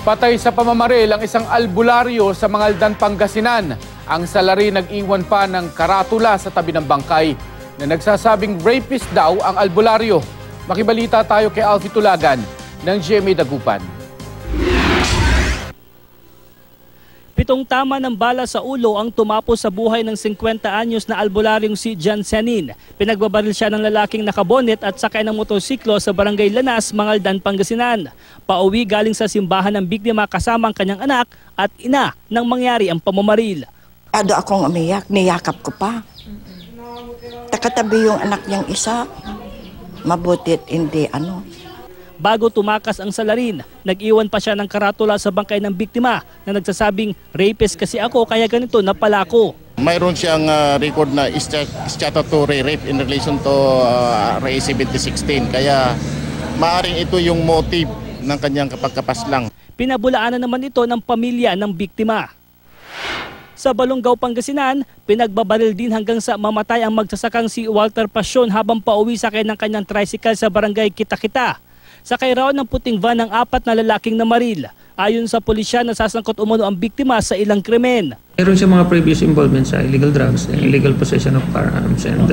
Patay sa pamamaril ang isang albularyo sa Mangaldan, Pangasinan. Ang salari nag-iwan pa ng karatula sa tabi ng bangkay na nagsasabing rapist daw ang albularyo. Makibalita tayo kay Alfie Tulagan ng GMA Dagupan. 7 tama ng bala sa ulo ang tumapos sa buhay ng 50 anyos na albularyong si John Senin. Pinagbabaril siya ng lalaking nakabonet at sakay ng motorsiklo sa barangay Lanas, Mangaldan, Pangasinan. Pauwi galing sa simbahan ng biktima kasama ang kanyang anak at ina nang mangyari ang pamamaril. Ado akong umiyak, niyakap ko pa. Takatabi yung anak niyang isa. Mabutit hindi Bago tumakas ang salarin, nag-iwan pa siya ng karatula sa bangkay ng biktima na nagsasabing rapist kasi ako kaya ganito na pala ako. Mayroon siyang record na statutory rape in relation to RA 7016 kaya maaring ito yung motive ng kanyang kapagkapaslang. Pinabulaanan naman ito ng pamilya ng biktima. Sa Balongaw, Pangasinan, pinagbabaril din hanggang sa mamatay ang magsasakang si Walter Pasyon habang pauwi sakay ng kanyang tricycle sa barangay Kita-Kita. Sakay raw ng puting van ng 4 na lalaking namaril. Ayon sa pulisya, nasasangkot umano ang biktima sa ilang krimen. Meron siya mga previous involvement sa illegal drugs, illegal possession of firearms, and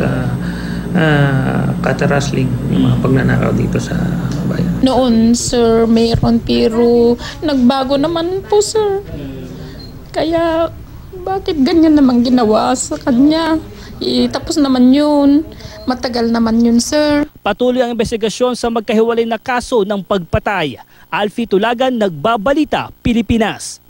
kata rustling, yung mga pagnanakaw dito sa bayan. Noon, sir, mayroon pero nagbago naman po, sir. Kaya bakit ganyan naman ginawa sa kanya? Tapos naman yun. Matagal naman yun, sir. Patuloy ang investigasyon sa magkahiwalay na kaso ng pagpatay. Alfie Tulagan, Nagbabalita, Pilipinas.